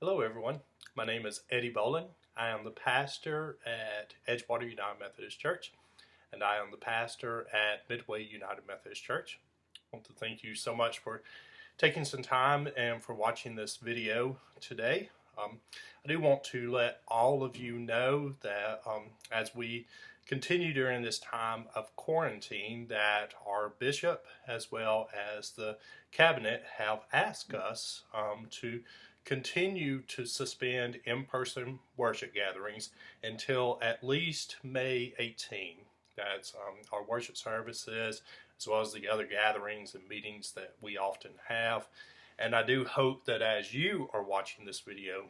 Hello everyone, my name is Eddie Bolen. I am the pastor at Edgewater United Methodist Church, and I am the pastor at Midway United Methodist Church. I want to thank you so much for taking some time and for watching this video today. I do want to let all of you know that as we continue during this time of quarantine, that our bishop as well as the cabinet have asked us to continue to suspend in-person worship gatherings until at least May 18. That's our worship services as well as the other gatherings and meetings that we often have. And I do hope that as you are watching this video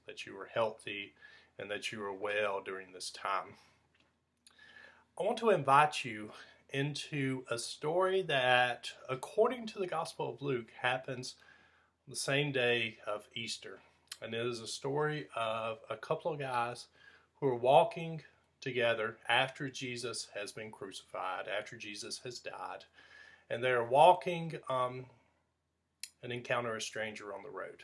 that you are healthy and that you are well during this time. I want to invite you into a story that, according to the Gospel of Luke, happens the same day of Easter. And it is a story of a couple of guys who are walking together after Jesus has been crucified, after Jesus has died. And they're walking and encounter a stranger on the road.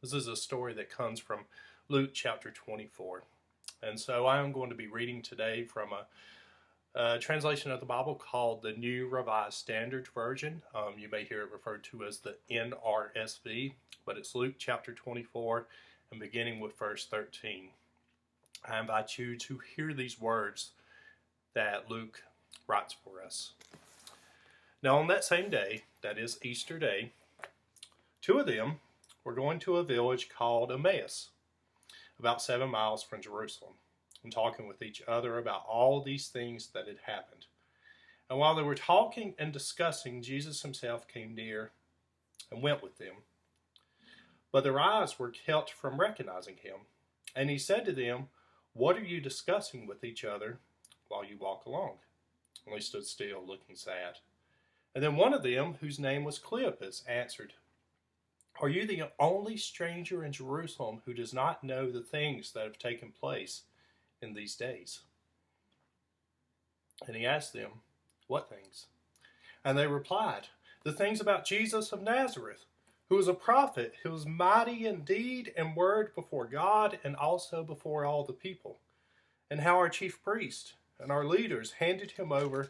This is a story that comes from Luke chapter 24. And so I am going to be reading today from a translation of the Bible called the New Revised Standard Version. You may hear it referred to as the NRSV, but it's Luke chapter 24 and beginning with verse 13. I invite you to hear these words that Luke writes for us. Now on that same day, that is Easter Day, two of them were going to a village called Emmaus, about 7 miles from Jerusalem, and talking with each other about all these things that had happened. And while they were talking and discussing, Jesus himself came near and went with them. But their eyes were kept from recognizing him. And he said to them, "What are you discussing with each other while you walk along?" And they stood still, looking sad. And then one of them, whose name was Cleopas, answered, "Are you the only stranger in Jerusalem who does not know the things that have taken place in these days?" And he asked them, "What things?" And they replied, "The things about Jesus of Nazareth, who was a prophet, who was mighty in deed and word before God and also before all the people, and how our chief priest and our leaders handed him over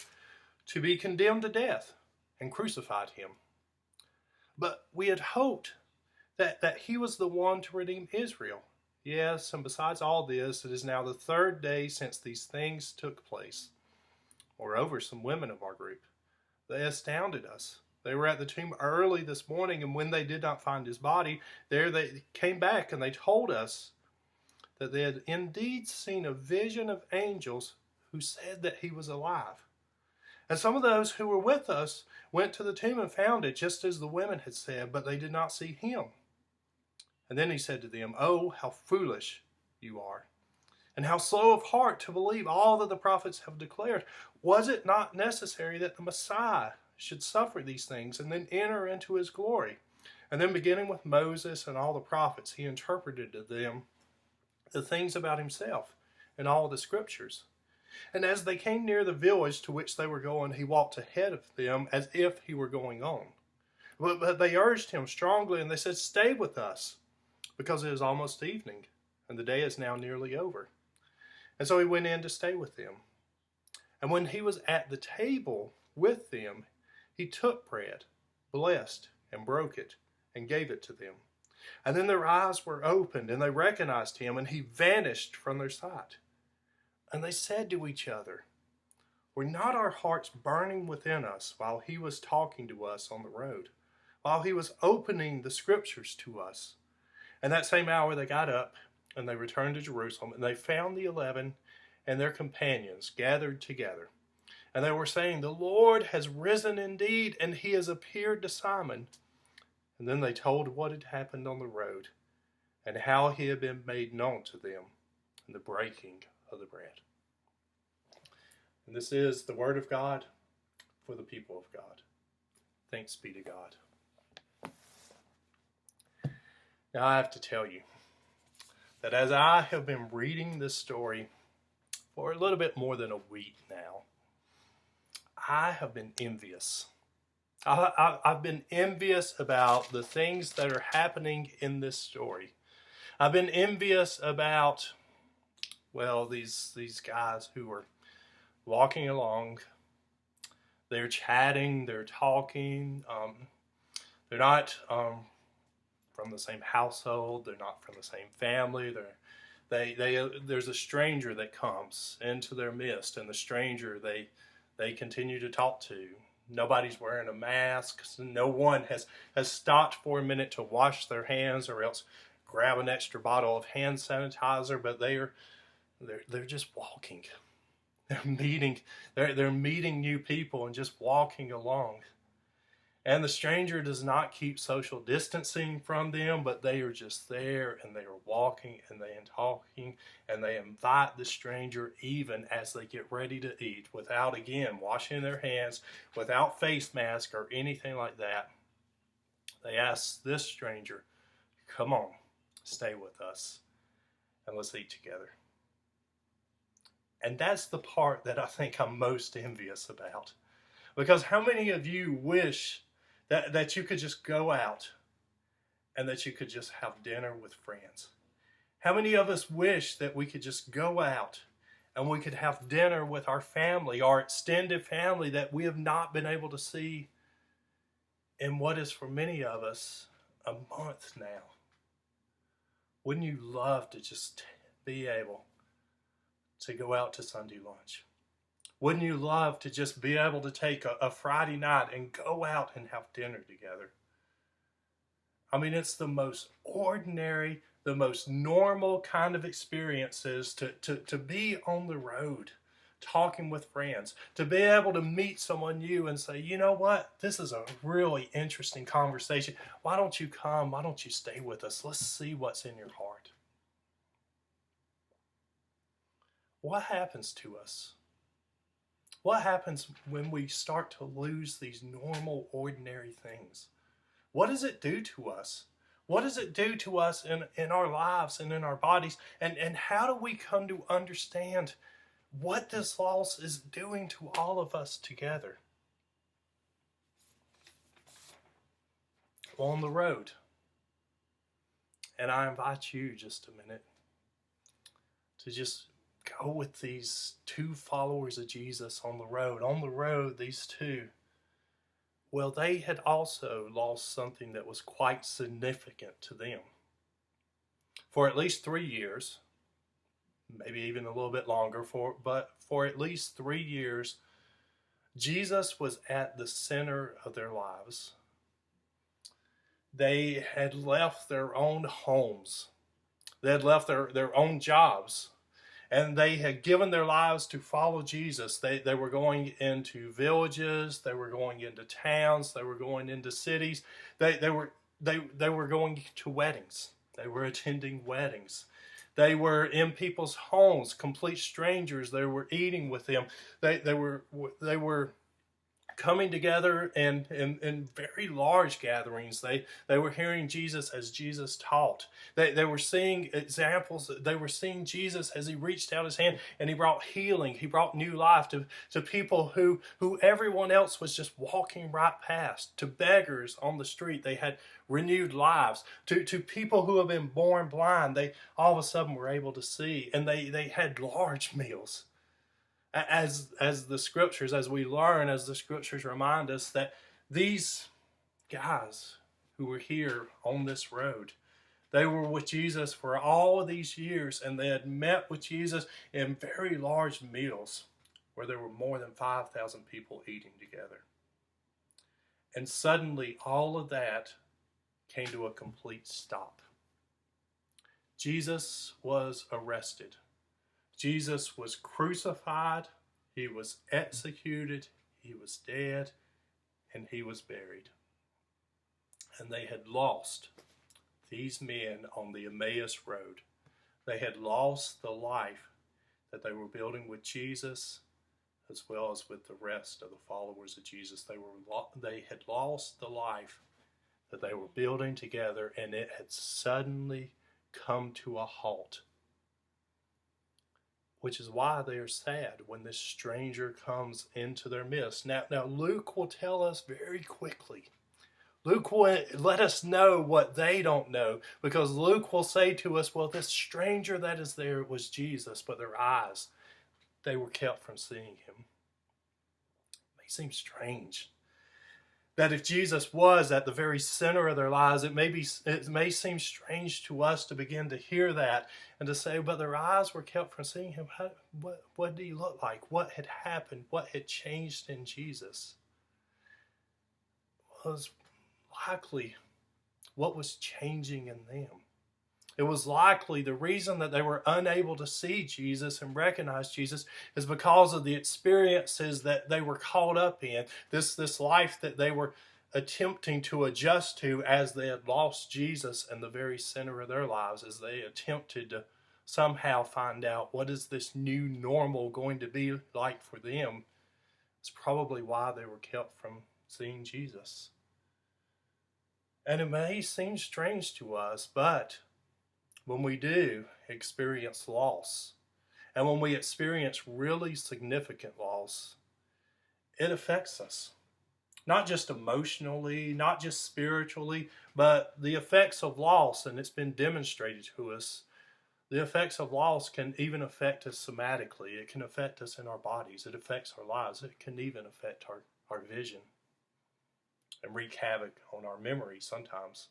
to be condemned to death and crucified him. But we had hoped that he was the one to redeem Israel. Yes, and besides all this, it is now the third day since these things took place. Moreover, some women of our group, they astounded us. They were at the tomb early this morning, and when they did not find his body, there they came back and they told us that they had indeed seen a vision of angels who said that he was alive. And some of those who were with us went to the tomb and found it just as the women had said, but they did not see him." And then he said to them, "Oh, how foolish you are, and how slow of heart to believe all that the prophets have declared. Was it not necessary that the Messiah should suffer these things and then enter into his glory?" And then beginning with Moses and all the prophets, he interpreted to them the things about himself and all the scriptures. And as they came near the village to which they were going, he walked ahead of them as if he were going on. But they urged him strongly, and they said, "Stay with us, because it is almost evening, and the day is now nearly over." And so he went in to stay with them. And when he was at the table with them, he took bread, blessed, and broke it, and gave it to them. And then their eyes were opened, and they recognized him, and he vanished from their sight. And they said to each other, "Were not our hearts burning within us while he was talking to us on the road, while he was opening the scriptures to us?" And that same hour they got up, and they returned to Jerusalem, and they found the 11 and their companions gathered together. And they were saying, "The Lord has risen indeed, and he has appeared to Simon." And then they told what had happened on the road, and how he had been made known to them in the breaking of the bread. And this is the word of God for the people of God. Thanks be to God. Now I have to tell you that as I have been reading this story for a little bit more than a week now, I have been envious. I've been envious about the things that are happening in this story. I've been envious about, well, these guys who are walking along. They're chatting, they're talking. They're not from the same household. They're not from the same family. There's a stranger that comes into their midst, and the stranger they continue to talk to. Nobody's wearing a mask. No one has stopped for a minute to wash their hands or else grab an extra bottle of hand sanitizer. But they're just walking. They're meeting new people and just walking along. And the stranger does not keep social distancing from them, but they are just there, and they are walking, and they are talking, and they invite the stranger even as they get ready to eat, without, again, washing their hands, without face mask or anything like that. They ask this stranger, come on, stay with us, and let's eat together. And that's the part that I think I'm most envious about. Because how many of you wish that you could just go out and that you could just have dinner with friends? How many of us wish that we could just go out and we could have dinner with our family, our extended family that we have not been able to see in what is for many of us a month now? Wouldn't you love to just be able to go out to Sunday lunch? Wouldn't you love to just be able to take a Friday night and go out and have dinner together? I mean, it's the most ordinary, the most normal kind of experiences to be on the road, talking with friends, to be able to meet someone new and say, you know what, this is a really interesting conversation. Why don't you come? Why don't you stay with us? Let's see what's in your heart. What happens to us? What happens when we start to lose these normal, ordinary things? What does it do to us? What does it do to us in our lives and in our bodies? And how do we come to understand what this loss is doing to all of us together? On the road. And I invite you just a minute to just go with these two followers of Jesus on the road. On the road, these two, well, they had also lost something that was quite significant to them. For at least 3 years, maybe even a little bit longer, but for at least 3 years, Jesus was at the center of their lives. They had left their own homes. They had left their own jobs. And they had given their lives to follow Jesus. They were going into villages. They were going into towns. They were going into cities. They were going to weddings. They were attending weddings. They were in people's homes, complete strangers. They were eating with them. They were coming together in very large gatherings. They were hearing Jesus as Jesus taught. They were seeing examples. They were seeing Jesus as he reached out his hand and he brought healing. He brought new life to people who everyone else was just walking right past. To beggars on the street, they had renewed lives. To people who have been born blind, they all of a sudden were able to see. And they had large meals. As the scriptures, as we learn, as the scriptures remind us that these guys who were here on this road, they were with Jesus for all of these years, and they had met with Jesus in very large meals where there were more than 5,000 people eating together. And suddenly all of that came to a complete stop. Jesus was arrested. Jesus was crucified, he was executed, he was dead, and he was buried. And they had lost, these men on the Emmaus Road, they had lost the life that they were building with Jesus as well as with the rest of the followers of Jesus. They had lost the life that they were building together, and it had suddenly come to a halt. Which is why they are sad when this stranger comes into their midst. Now Luke will tell us very quickly Luke will let us know what they don't know, because Luke will say to us, well, this stranger that is there was Jesus, but their eyes, they were kept from seeing him. It may seem strange that if Jesus was at the very center of their lives, it may seem strange to us to begin to hear that and to say, but their eyes were kept from seeing him. What did he look like? What had happened? What had changed in Jesus? Was likely what was changing in them. It was likely the reason that they were unable to see Jesus and recognize Jesus is because of the experiences that they were caught up in, this life that they were attempting to adjust to as they had lost Jesus in the very center of their lives, as they attempted to somehow find out what is this new normal going to be like for them. It's probably why they were kept from seeing Jesus. And it may seem strange to us, but when we do experience loss, and when we experience really significant loss, it affects us. Not just emotionally, not just spiritually, but the effects of loss, and it's been demonstrated to us, the effects of loss can even affect us somatically. It can affect us in our bodies. It affects our lives. It can even affect our vision and wreak havoc on our memory sometimes.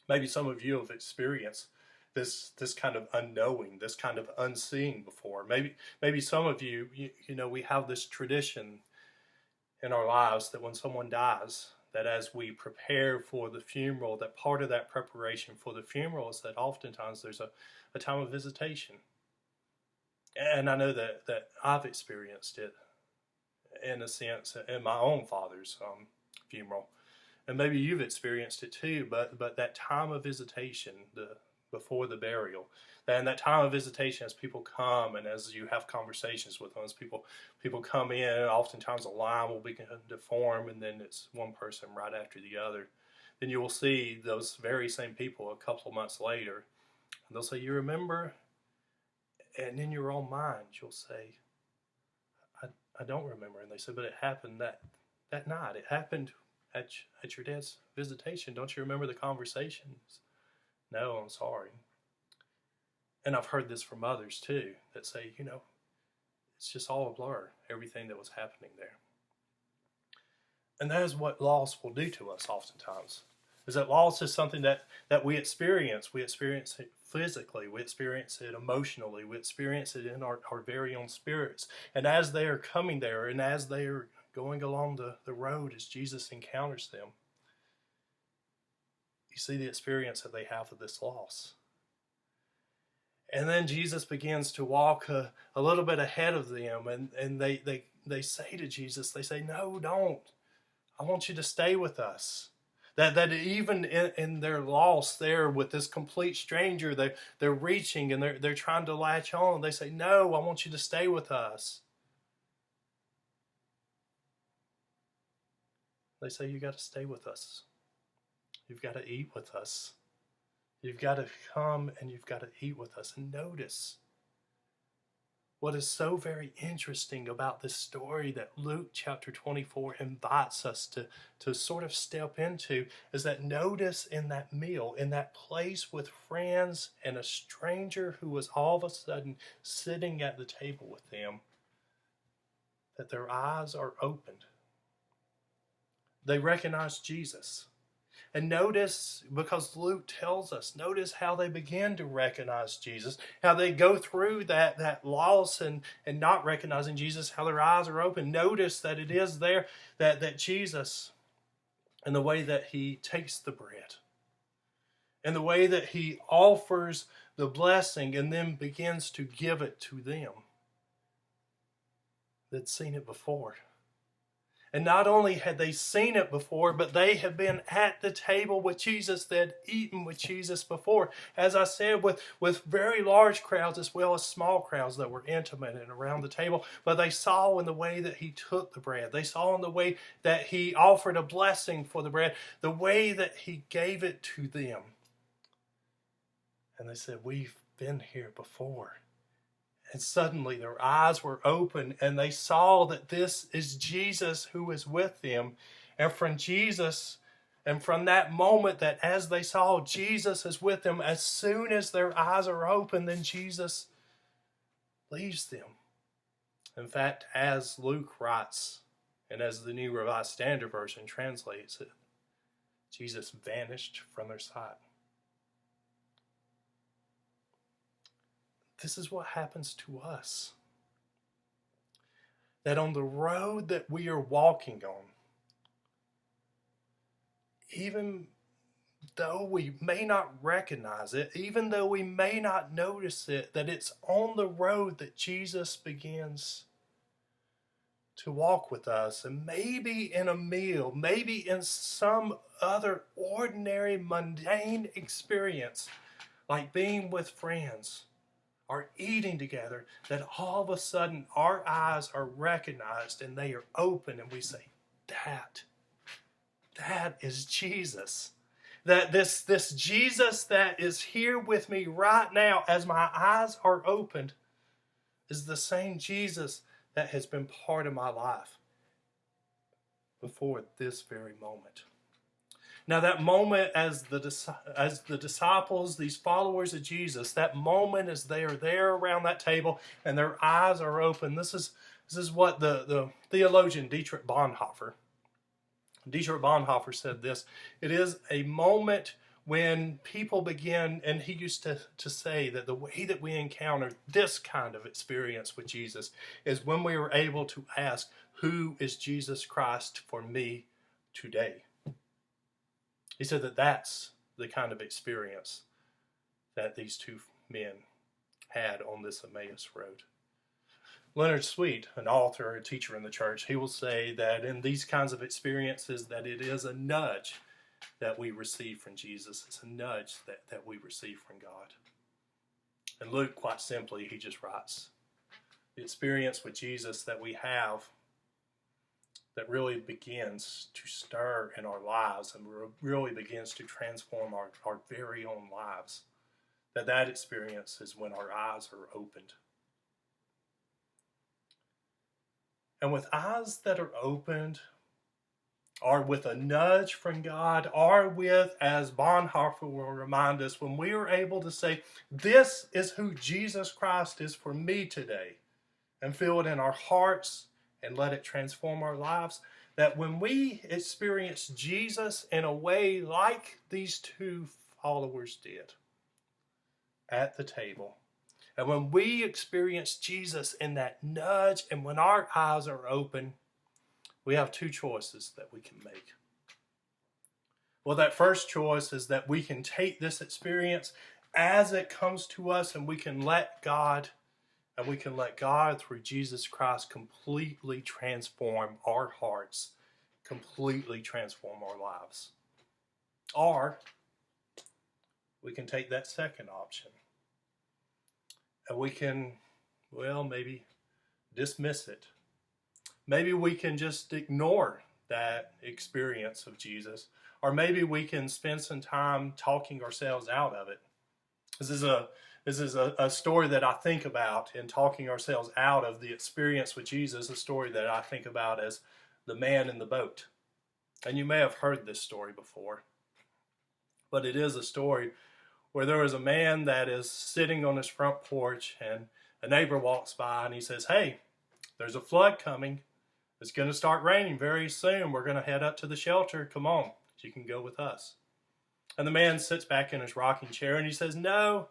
Maybe some of you have experienced this kind of unknowing, this kind of unseeing before. Maybe some of you we have this tradition in our lives that when someone dies, that as we prepare for the funeral, that part of that preparation for the funeral is that oftentimes there's a time of visitation. And I know that I've experienced it in a sense in my own father's funeral, and maybe you've experienced it too. But that time of visitation, before the burial, and that time of visitation, as people come and as you have conversations with them, as people come in, oftentimes a line will begin to form, and then it's one person right after the other. Then you will see those very same people a couple of months later, and they'll say, "You remember?" And in your own mind, you'll say, I don't remember. And they say, "But it happened that night. It happened at your dad's visitation. Don't you remember the conversations?" "No, I'm sorry." And I've heard this from others too, that say, it's just all a blur, everything that was happening there. And that is what loss will do to us oftentimes, is that loss is something that we experience. We experience it physically, we experience it emotionally, we experience it in our very own spirits. And as they are coming there, and as they are going along the road, as Jesus encounters them, you see the experience that they have of this loss. And then Jesus begins to walk a little bit ahead of them, and they say to Jesus, they say, "No, don't. I want you to stay with us." That even in their loss there with this complete stranger, they're reaching and they're trying to latch on. They say, "No, I want you to stay with us." They say, "You got to stay with us. You've got to eat with us. You've got to come and you've got to eat with us." And notice what is so very interesting about this story that Luke chapter 24 invites us to sort of step into, is that notice in that meal, in that place with friends and a stranger who was all of a sudden sitting at the table with them, that their eyes are opened. They recognize Jesus. And notice, because Luke tells us, notice how they begin to recognize Jesus, how they go through that loss and not recognizing Jesus, how their eyes are open. Notice that it is there that Jesus, and the way that he takes the bread, and the way that he offers the blessing and then begins to give it to them that'd seen it before. And not only had they seen it before, but they had been at the table with Jesus. They had eaten with Jesus before. As I said, with very large crowds as well as small crowds that were intimate and around the table. But they saw in the way that he took the bread. They saw in the way that he offered a blessing for the bread. The way that he gave it to them. And they said, "We've been here before." And suddenly their eyes were open and they saw that this is Jesus who is with them. And from Jesus, And from that moment that as they saw Jesus is with them, as soon as their eyes are open, then Jesus leaves them. In fact, as Luke writes, and as the New Revised Standard Version translates it, Jesus vanished from their sight. This is what happens to us. That on the road that we are walking on, even though we may not recognize it, even though we may not notice it, that it's on the road that Jesus begins to walk with us. And maybe in a meal, maybe in some other ordinary, mundane experience, like being with friends or eating together, that all of a sudden our eyes are recognized and they are open and we say, that is Jesus. That this Jesus that is here with me right now as my eyes are opened is the same Jesus that has been part of my life before this very moment. Now that moment as the disciples, these followers of Jesus, that moment as they are there around that table and their eyes are open, this is what the theologian Dietrich Bonhoeffer said this: it is a moment when people begin, and he used to say that the way that we encounter this kind of experience with Jesus is when we are able to ask, who is Jesus Christ for me today? He said that that's the kind of experience that these two men had on this Emmaus road. Leonard Sweet, an author, a teacher in the church, he will say that in these kinds of experiences that it is a nudge that we receive from Jesus. It's a nudge that we receive from God. And Luke, quite simply, he just writes, the experience with Jesus that we have that really begins to stir in our lives and really begins to transform our very own lives, that experience is when our eyes are opened. And with eyes that are opened, or with a nudge from God, or with, as Bonhoeffer will remind us, when we are able to say, this is who Jesus Christ is for me today, and feel it in our hearts and let it transform our lives, that when we experience Jesus in a way like these two followers did at the table, and when we experience Jesus in that nudge and when our eyes are open, we have two choices that we can make. Well, that first choice is that we can take this experience as it comes to us and we can let God through Jesus Christ completely transform our hearts, completely transform our lives. Or we can take that second option and we can, maybe dismiss it. Maybe we can just ignore that experience of Jesus, or maybe we can spend some time talking ourselves out of it. This is a story that I think about in talking ourselves out of the experience with Jesus, a story that I think about as the man in the boat. And you may have heard this story before, but it is a story where there is a man that is sitting on his front porch and a neighbor walks by and he says, hey, there's a flood coming. It's going to start raining very soon. We're going to head up to the shelter. Come on, you can go with us. And the man sits back in his rocking chair and he says, no.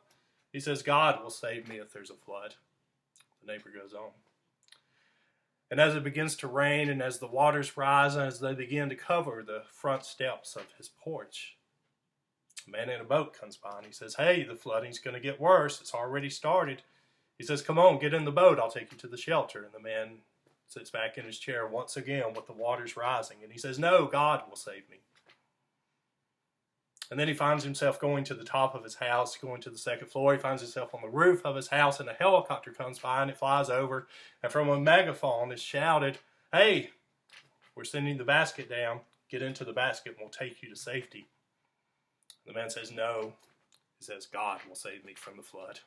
He says, God will save me if there's a flood. The neighbor goes on. And as it begins to rain and as the waters rise and as they begin to cover the front steps of his porch, a man in a boat comes by and he says, hey, the flooding's going to get worse. It's already started. He says, come on, get in the boat. I'll take you to the shelter. And the man sits back in his chair once again with the waters rising. And he says, no, God will save me. And then he finds himself going to the top of his house, going to the second floor. He finds himself on the roof of his house, and a helicopter comes by, and it flies over. And from a megaphone is shouted, hey, we're sending the basket down. Get into the basket, and we'll take you to safety. The man says, no. He says, God will save me from the flood.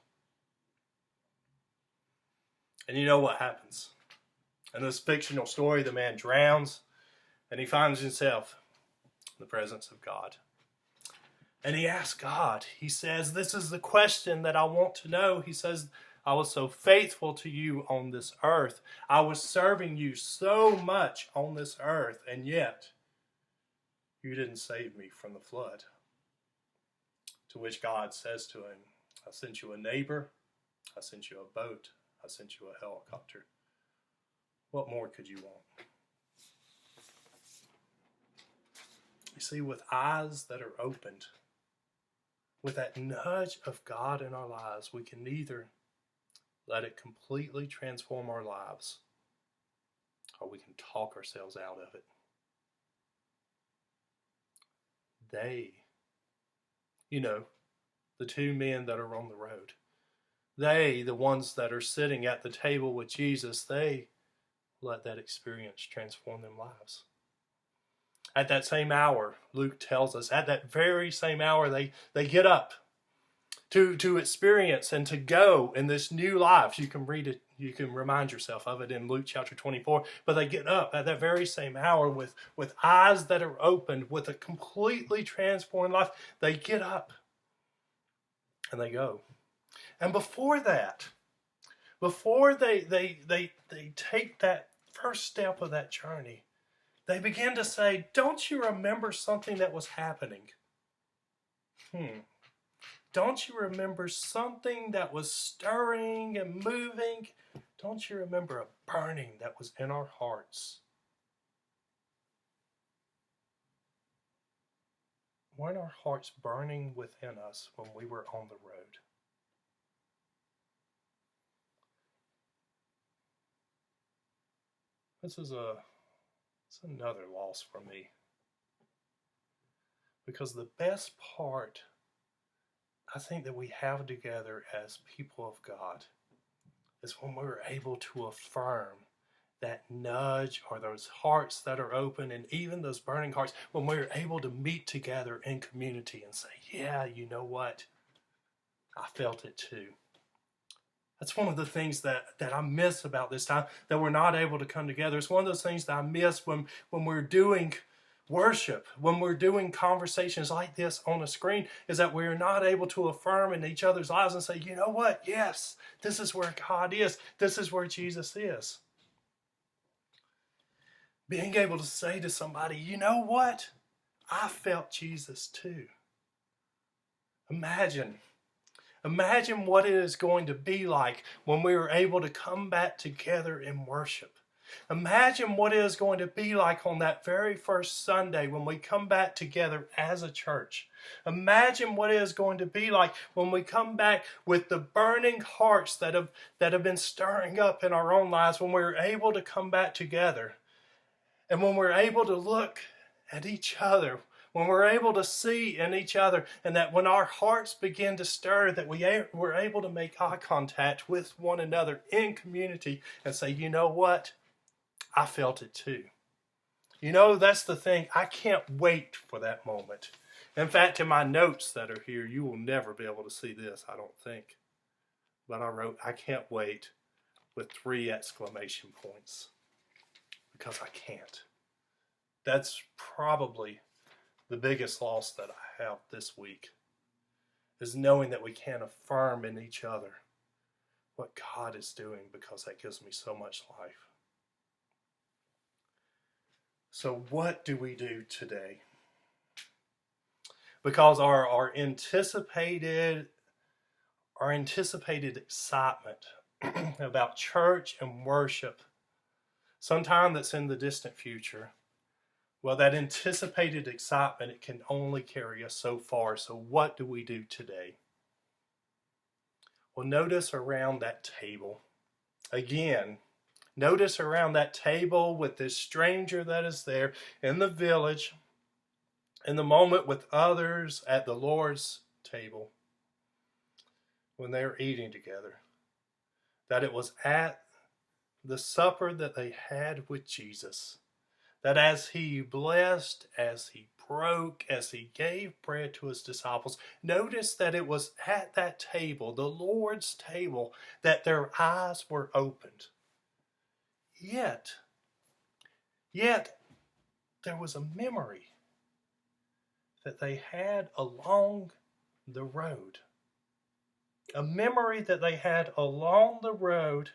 And you know what happens. In this fictional story, the man drowns, and he finds himself in the presence of God. And he asked God, he says, this is the question that I want to know. He says, I was so faithful to you on this earth. I was serving you so much on this earth, and yet you didn't save me from the flood. To which God says to him, I sent you a neighbor, I sent you a boat, I sent you a helicopter. What more could you want? You see, with eyes that are opened, with that nudge of God in our lives, we can either let it completely transform our lives, or we can talk ourselves out of it. They, the two men that are on the road, they, the ones that are sitting at the table with Jesus, they let that experience transform their lives. At that same hour, Luke tells us, at that very same hour, they get up to experience and to go in this new life. You can read it, you can remind yourself of it in Luke chapter 24. But they get up at that very same hour with eyes that are opened, with a completely transformed life. They get up and they go. And before that, before they take that first step of that journey, they begin to say, don't you remember something that was happening? Don't you remember something that was stirring and moving? Don't you remember a burning that was in our hearts? Weren't our hearts burning within us when we were on the road? It's another loss for me. Because the best part, I think, that we have together as people of God is when we're able to affirm that nudge, or those hearts that are open, and even those burning hearts, when we're able to meet together in community and say, yeah, you know what? I felt it too. That's one of the things that I miss about this time, that we're not able to come together. It's one of those things that I miss when we're doing worship, when we're doing conversations like this on a screen, is that we're not able to affirm in each other's lives and say, you know what? Yes, this is where God is. This is where Jesus is. Being able to say to somebody, you know what? I felt Jesus too. Imagine what it is going to be like when we are able to come back together in worship. Imagine what it is going to be like on that very first Sunday when we come back together as a church. Imagine what it is going to be like when we come back with the burning hearts that have been stirring up in our own lives, when we're able to come back together. And when we're able to look at each other, when we're able to see in each other, and that when our hearts begin to stir, that we're able to make eye contact with one another in community and say, you know what? I felt it too. That's the thing. I can't wait for that moment. In fact, in my notes that are here, you will never be able to see this, I don't think. But I wrote, I can't wait, with 3 exclamation points. Because I can't. That's probably the biggest loss that I have this week, is knowing that we can't affirm in each other what God is doing, because that gives me so much life. So what do we do today? Because our anticipated excitement about church and worship, sometime that's in the distant future, well, that anticipated excitement, it can only carry us so far. So what do we do today? Well, notice around that table. Again, notice around that table with this stranger that is there in the village, in the moment with others at the Lord's table, when they were eating together, that it was at the supper that they had with Jesus, that as he blessed, as he broke, as he gave bread to his disciples, notice that it was at that table, the Lord's table, that their eyes were opened. Yet, there was a memory. that they had along the road. A memory that they had along the road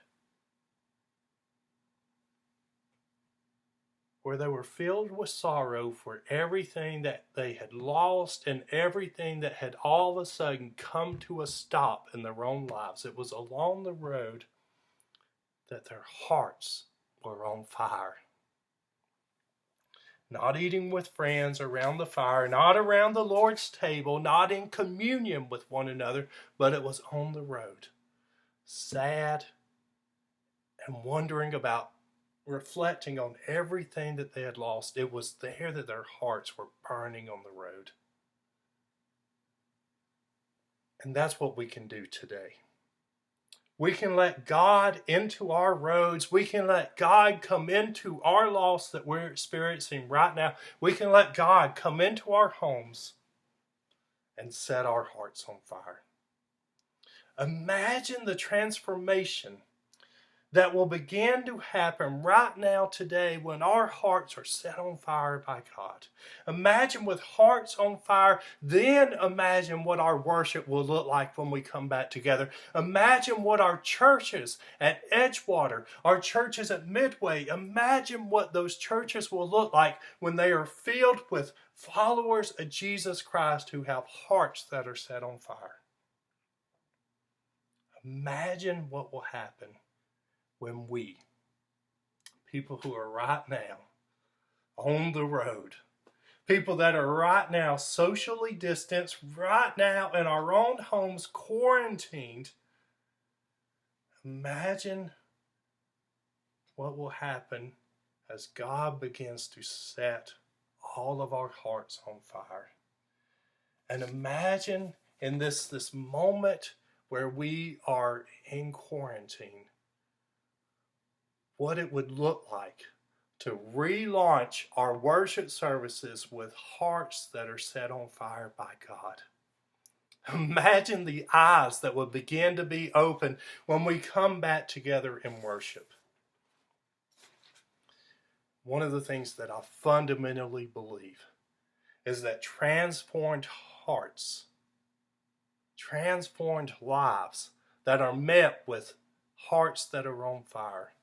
where they were filled with sorrow for everything that they had lost and everything that had all of a sudden come to a stop in their own lives. It was along the road that their hearts were on fire. Not eating with friends around the fire, not around the Lord's table, not in communion with one another, but it was on the road. Sad and wondering about, reflecting on everything that they had lost. It was there that their hearts were burning on the road. And that's what we can do today. We can let God into our roads. We can let God come into our loss that we're experiencing right now. We can let God come into our homes and set our hearts on fire. Imagine the transformation that will begin to happen right now today when our hearts are set on fire by God. Imagine with hearts on fire, then imagine what our worship will look like when we come back together. Imagine what our churches at Edgewater, our churches at Midway, imagine what those churches will look like when they are filled with followers of Jesus Christ who have hearts that are set on fire. Imagine what will happen when we, people who are right now on the road, people that are right now socially distanced, right now in our own homes, quarantined, imagine what will happen as God begins to set all of our hearts on fire. And imagine in this moment where we are in quarantine, what it would look like to relaunch our worship services with hearts that are set on fire by God. Imagine the eyes that will begin to be open when we come back together in worship. One of the things that I fundamentally believe is that transformed hearts, transformed lives that are met with hearts that are on fire,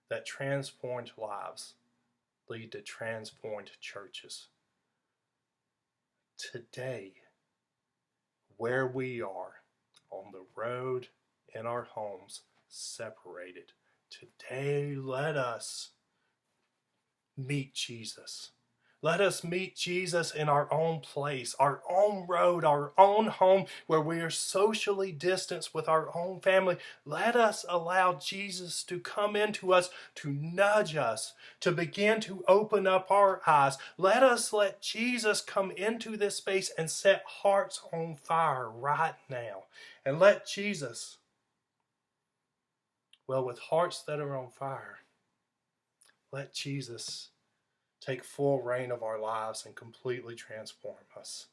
that transformed lives lead to transformed churches. Today, where we are on the road, in our homes, separated, today let us meet Jesus. Let us meet Jesus in our own place, our own road, our own home, where we are socially distanced with our own family. Let us allow Jesus to come into us, to nudge us, to begin to open up our eyes. Let us let Jesus come into this space and set hearts on fire right now. And let Jesus, with hearts that are on fire, let Jesus take full reign of our lives and completely transform us.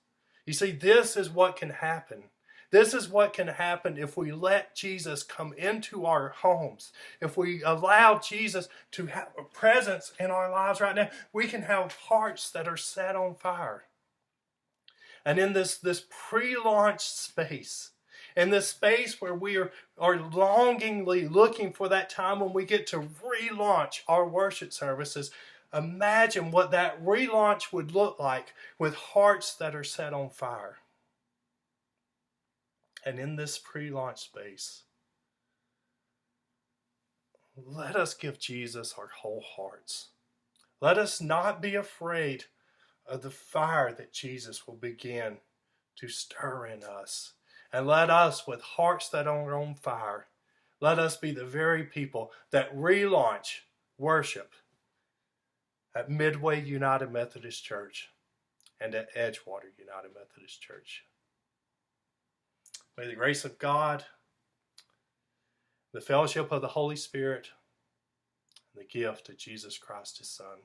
You see, this is what can happen. This is what can happen if we let Jesus come into our homes. If we allow Jesus to have a presence in our lives right now, we can have hearts that are set on fire. And in this pre-launch space, in this space where we are longingly looking for that time when we get to relaunch our worship services, imagine what that relaunch would look like with hearts that are set on fire. And in this pre-launch space, let us give Jesus our whole hearts. Let us not be afraid of the fire that Jesus will begin to stir in us. And let us, with hearts that are on fire, let us be the very people that relaunch worship at Midway United Methodist Church and at Edgewater United Methodist Church. May the grace of God, the fellowship of the Holy Spirit, and the gift of Jesus Christ, His Son,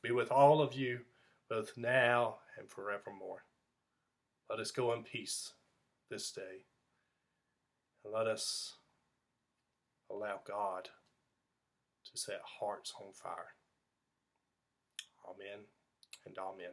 be with all of you, both now and forevermore. Let us go in peace this day, and let us allow God to set hearts on fire. Amen and amen.